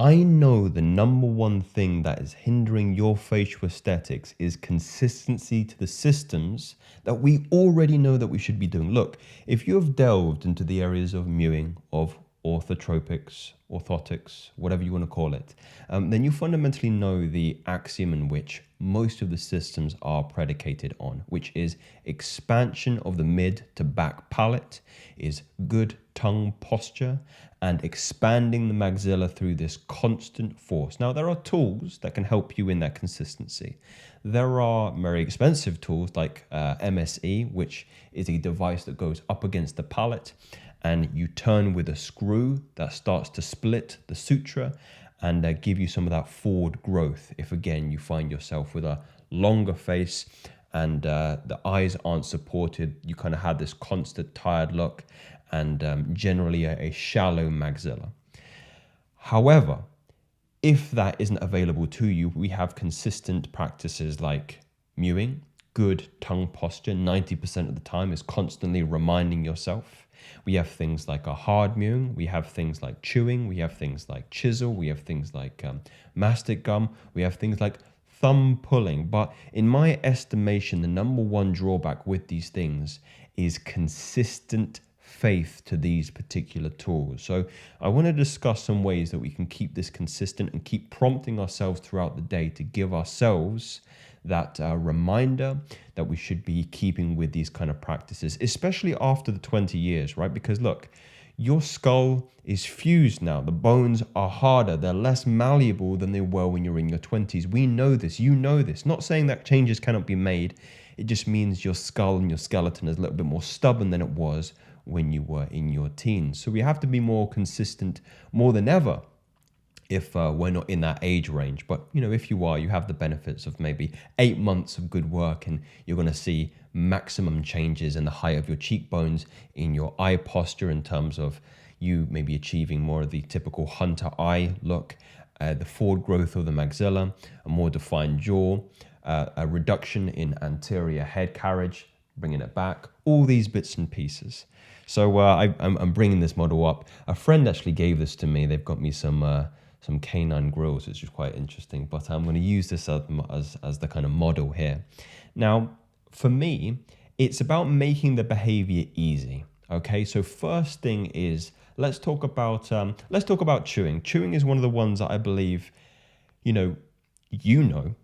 I know the number one thing that is hindering your facial aesthetics is consistency to the systems that we already know that we should be doing. Look, if you have delved into the areas of mewing, of orthotropics, orthotics, whatever you want to call it, then you fundamentally know the axiom in which most of the systems are predicated on, which is expansion of the mid to back palate, is good tongue posture, and expanding the maxilla through this constant force. Now, there are tools that can help you in that consistency. There are very expensive tools like MSE, which is a device that goes up against the palate and you turn with a screw that starts to split the suture and give you some of that forward growth. If again, you find yourself with a longer face and the eyes aren't supported, you kind of have this constant tired look and generally a shallow maxilla. However, if that isn't available to you, we have consistent practices like mewing, good tongue posture, 90% of the time is constantly reminding yourself. We have things like a hard mewing, we have things like chewing, we have things like chisel, we have things like mastic gum, we have things like thumb pulling. But in my estimation, the number one drawback with these things is consistent faith to these particular tools. So I want to discuss some ways that we can keep this consistent and keep prompting ourselves throughout the day to give ourselves that reminder that we should be keeping with these kind of practices, especially after the 20 years, right? Because look, your skull is fused now. The bones are harder. They're less malleable than they were when you're in your 20s. We know this. You know this. Not saying that changes cannot be made. It just means your skull and your skeleton is a little bit more stubborn than it was when you were in your teens. So we have to be more consistent more than ever if we're not in that age range. But, you know, if you are, you have the benefits of maybe 8 months of good work and you're going to see maximum changes in the height of your cheekbones, in your eye posture in terms of you maybe achieving more of the typical hunter eye look, the forward growth of the maxilla, a more defined jaw, a reduction in anterior head carriage, bringing it back, all these bits and pieces. So I'm bringing this model up. A friend actually gave this to me. They've got me some canine grills, which is quite interesting. But I'm going to use this as the kind of model here. Now, for me, it's about making the behavior easy. Okay, so first thing is let's talk about chewing. Chewing is one of the ones that I believe, or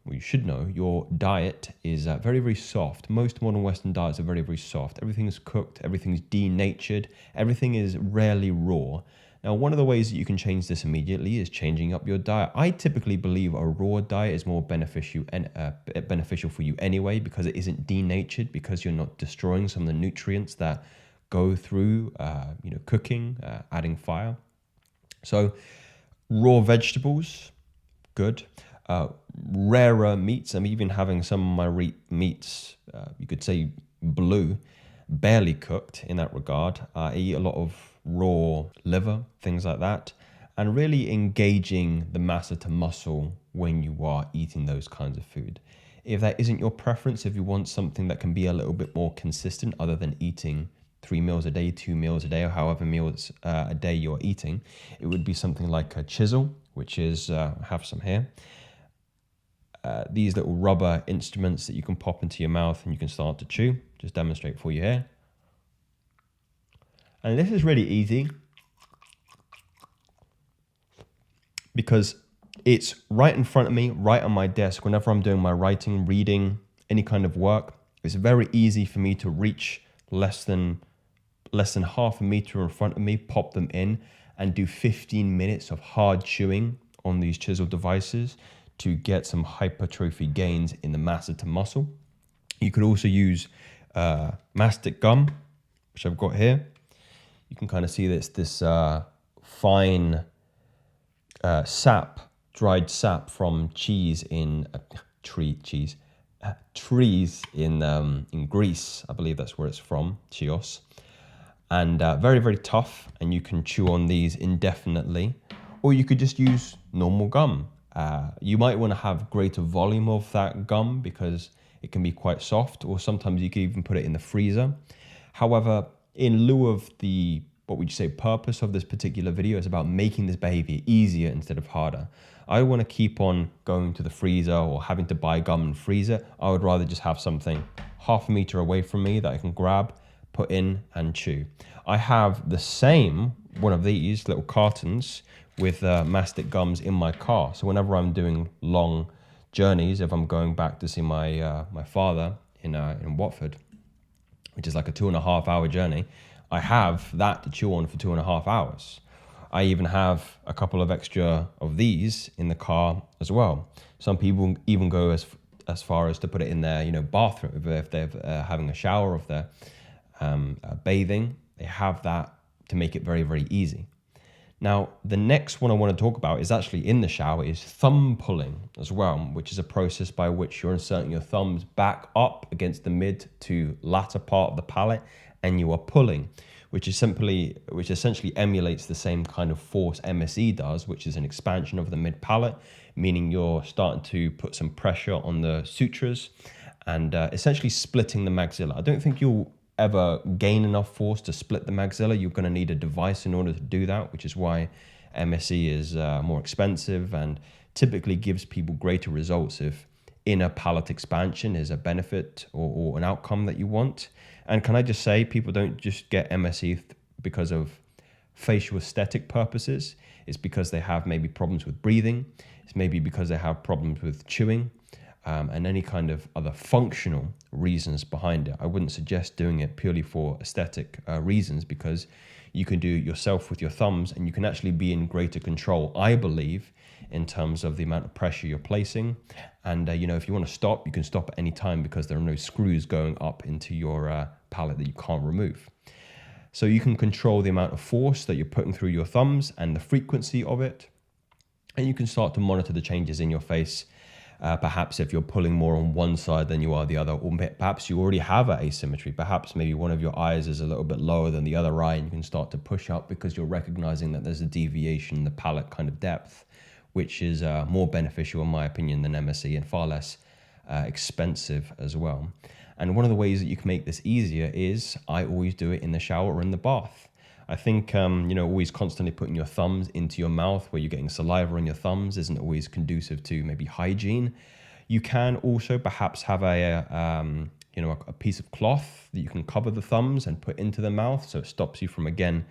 you should know, your diet is very, very soft. Most modern Western diets are very, very soft. Everything's cooked, everything's denatured, everything is rarely raw. Now, one of the ways that you can change this immediately is changing up your diet. I typically believe a raw diet is more beneficial for you anyway, because it isn't denatured, because you're not destroying some of the nutrients that go through cooking, adding fire. So raw vegetables, good. Rarer meats. I'm even having some of my meats, you could say blue, barely cooked in that regard. I eat a lot of raw liver, things like that, and really engaging the massa to muscle when you are eating those kinds of food. If that isn't your preference, if you want something that can be a little bit more consistent other than eating 3 meals a day, 2 meals a day, or however meals a day you're eating, it would be something like a chisel, which is, have some here. These little rubber instruments that you can pop into your mouth and you can start to chew. Just demonstrate for you here. And this is really easy because it's right in front of me, right on my desk. Whenever I'm doing my writing, reading, any kind of work, it's very easy for me to reach less than half a meter in front of me, pop them in, and do 15 minutes of hard chewing on these chisel devices to get some hypertrophy gains in the massa to muscle. You could also use mastic gum, which I've got here. You can kind of see this fine sap, dried sap from trees in Greece. I believe that's where it's from, Chios. And very, very tough, and you can chew on these indefinitely. Or you could just use normal gum. You might want to have greater volume of that gum because it can be quite soft, or sometimes you can even put it in the freezer. However, in lieu of the what would you say, purpose of this particular video is about making this behavior easier instead of harder. I want to keep on going to the freezer or having to buy gum and freeze it. I would rather just have something half a meter away from me that I can grab, put in and chew. I have the same one of these little cartons with mastic gums in my car. So whenever I'm doing long journeys, if I'm going back to see my father in Watford, which is like a 2.5 hour journey, I have that to chew on for 2.5 hours. I even have a couple of extra of these in the car as well. Some people even go as far as to put it in their bathroom if they're having a shower, if they're bathing. They have that to make it very, very easy. Now, the next one I want to talk about is actually in the shower, is thumb pulling as well, which is a process by which you're inserting your thumbs back up against the mid to latter part of the palate, and you are pulling, which essentially emulates the same kind of force MSE does, which is an expansion of the mid palate, meaning you're starting to put some pressure on the sutras and essentially splitting the maxilla. I don't think you'll ever gain enough force to split the maxilla. You're going to need a device in order to do that, which is why MSE is more expensive and typically gives people greater results if inner palate expansion is a benefit or an outcome that you want. And can I just say, people don't just get MSE because of facial aesthetic purposes. It's because they have maybe problems with breathing. It's maybe because they have problems with chewing. And any kind of other functional reasons behind it. I wouldn't suggest doing it purely for aesthetic reasons, because you can do it yourself with your thumbs and you can actually be in greater control, I believe, in terms of the amount of pressure you're placing. And, if you want to stop, you can stop at any time because there are no screws going up into your palate that you can't remove. So you can control the amount of force that you're putting through your thumbs and the frequency of it. And you can start to monitor the changes in your face. Perhaps if you're pulling more on one side than you are the other, or perhaps you already have an asymmetry. Perhaps maybe one of your eyes is a little bit lower than the other eye, and you can start to push up because you're recognizing that there's a deviation in the palate kind of depth, which is more beneficial in my opinion than MSE and far less expensive as well. And one of the ways that you can make this easier is I always do it in the shower or in the bath. I think, always constantly putting your thumbs into your mouth where you're getting saliva on your thumbs isn't always conducive to maybe hygiene. You can also perhaps have a piece of cloth that you can cover the thumbs and put into the mouth, so it stops you from, again,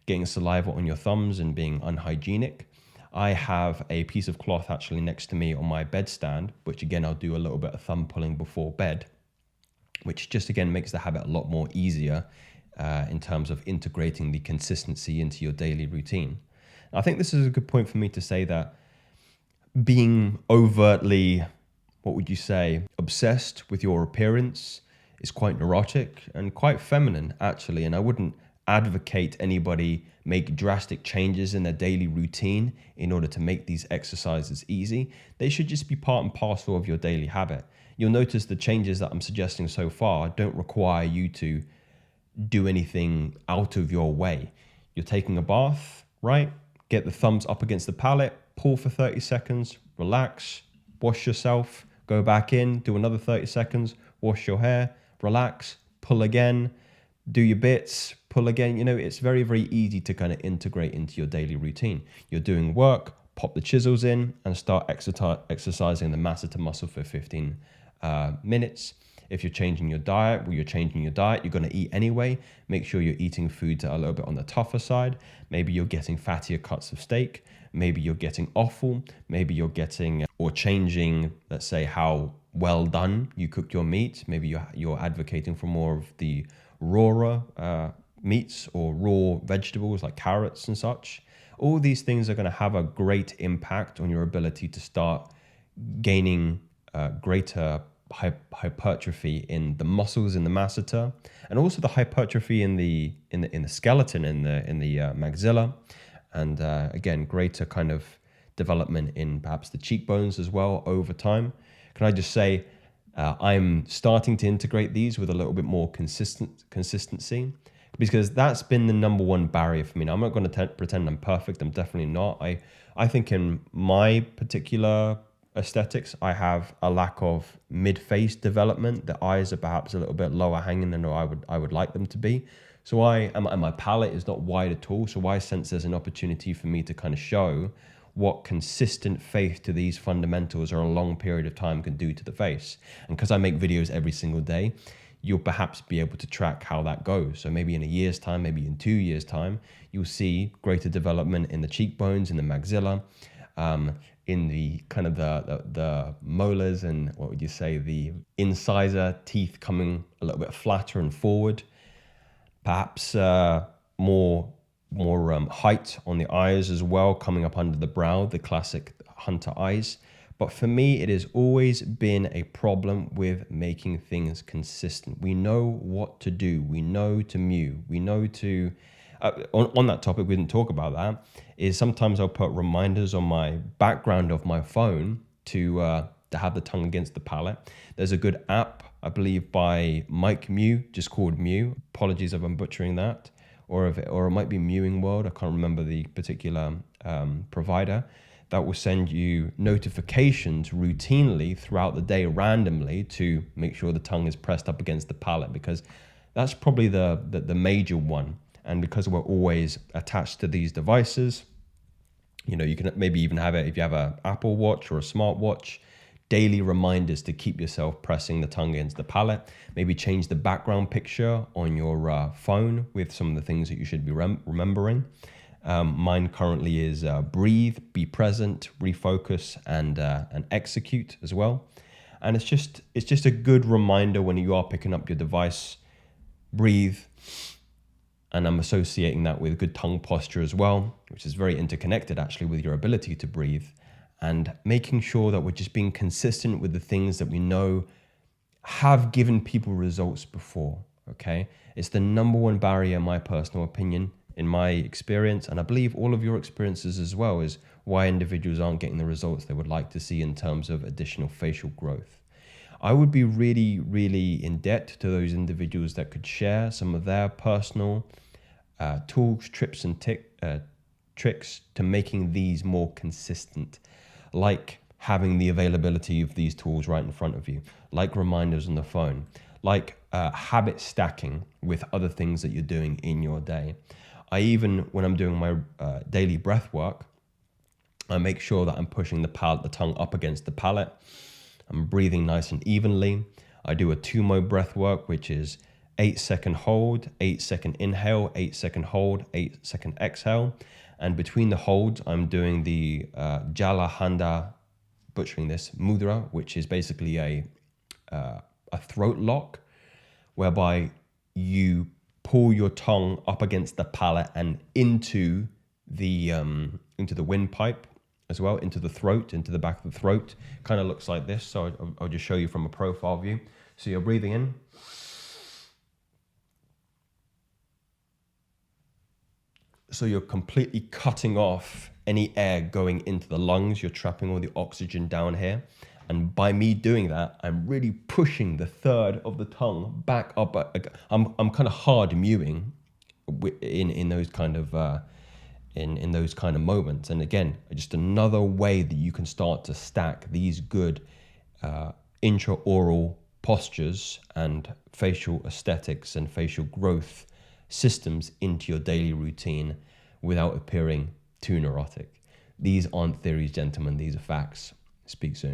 getting saliva on your thumbs and being unhygienic. I have a piece of cloth actually next to me on my bedstand, which again, I'll do a little bit of thumb pulling before bed, which just again makes the habit a lot more easier in terms of integrating the consistency into your daily routine. I think this is a good point for me to say that being overtly, obsessed with your appearance is quite neurotic and quite feminine, actually. And I wouldn't advocate anybody make drastic changes in their daily routine in order to make these exercises easy. They should just be part and parcel of your daily habit. You'll notice the changes that I'm suggesting so far don't require you to do anything out of your way. You're taking a bath, right? Get the thumbs up against the palate, pull for 30 seconds, relax, wash yourself, go back in, do another 30 seconds, wash your hair, relax, pull again, do your bits, pull again. It's very, very easy to kind of integrate into your daily routine. You're doing work, pop the chisels in and start exercising the masseter muscle for 15 minutes. If you're changing your diet, you're going to eat anyway. Make sure you're eating foods that are a little bit on the tougher side. Maybe you're getting fattier cuts of steak. Maybe you're getting offal. Maybe you're getting or changing, let's say, how well done you cook your meat. Maybe you're advocating for more of the rawer meats or raw vegetables like carrots and such. All these things are going to have a great impact on your ability to start gaining greater hypertrophy in the muscles in the masseter, and also the hypertrophy in the skeleton in the maxilla, and again greater kind of development in perhaps the cheekbones as well over time. Can I just say I'm starting to integrate these with a little bit more consistency, because that's been the number one barrier for me. Now, I'm not going to pretend I'm perfect. I'm definitely not. I think in my particular aesthetics, I have a lack of mid-face development. The eyes are perhaps a little bit lower hanging than I would like them to be. So and my palate is not wide at all. So I sense there's an opportunity for me to kind of show what consistent faith to these fundamentals or a long period of time can do to the face. And because I make videos every single day, you'll perhaps be able to track how that goes. So maybe in a year's time, maybe in 2 years' time, you'll see greater development in the cheekbones, in the maxilla, in the kind of the molars, and what would you say, the incisor teeth coming a little bit flatter and forward. Perhaps more height on the eyes as well, coming up under the brow, the classic hunter eyes. But for me, it has always been a problem with making things consistent. We know what to do. We know to mew. We know to... on that topic, we didn't talk about that, is sometimes I'll put reminders on my background of my phone to have the tongue against the palate. There's a good app, I believe, by Mike Mew, just called Mew. Apologies if I'm butchering that. Or it might be Mewing World. I can't remember the particular provider. That will send you notifications routinely throughout the day randomly to make sure the tongue is pressed up against the palate, because that's probably the major one. And because we're always attached to these devices, you know, you can maybe even have it if you have an Apple Watch or a smartwatch, daily reminders to keep yourself pressing the tongue against the palate. Maybe change the background picture on your phone with some of the things that you should be remembering. Mine currently is breathe, be present, refocus, and execute as well. And it's just a good reminder when you are picking up your device, breathe. And I'm associating that with good tongue posture as well, which is very interconnected actually with your ability to breathe, and making sure that we're just being consistent with the things that we know have given people results before, okay? It's the number one barrier, in my personal opinion, in my experience, and I believe all of your experiences as well, is why individuals aren't getting the results they would like to see in terms of additional facial growth. I would be really, really in debt to those individuals that could share some of their personal tools, tips, and tricks to making these more consistent, like having the availability of these tools right in front of you, like reminders on the phone, like habit stacking with other things that you're doing in your day. I even, when I'm doing my daily breath work, I make sure that I'm pushing the tongue up against the palate. I'm breathing nice and evenly. I do a 2-mode breath work, which is 8-second hold, 8-second inhale, 8-second hold, 8-second exhale. And between the holds, I'm doing the Jala Handa, butchering this, mudra, which is basically a throat lock, whereby you pull your tongue up against the palate and into the windpipe as well, into the throat, into the back of the throat. Kind of looks like this. So I'll just show you from a profile view. So you're breathing in. So you're completely cutting off any air going into the lungs. You're trapping all the oxygen down here. And by me doing that, I'm really pushing the third of the tongue back up. I'm kind of hard mewing in those kind of in those kind of moments. And again, just another way that you can start to stack these good intraoral postures and facial aesthetics and facial growth systems into your daily routine without appearing too neurotic. These aren't theories, gentlemen. These are facts. Speak soon.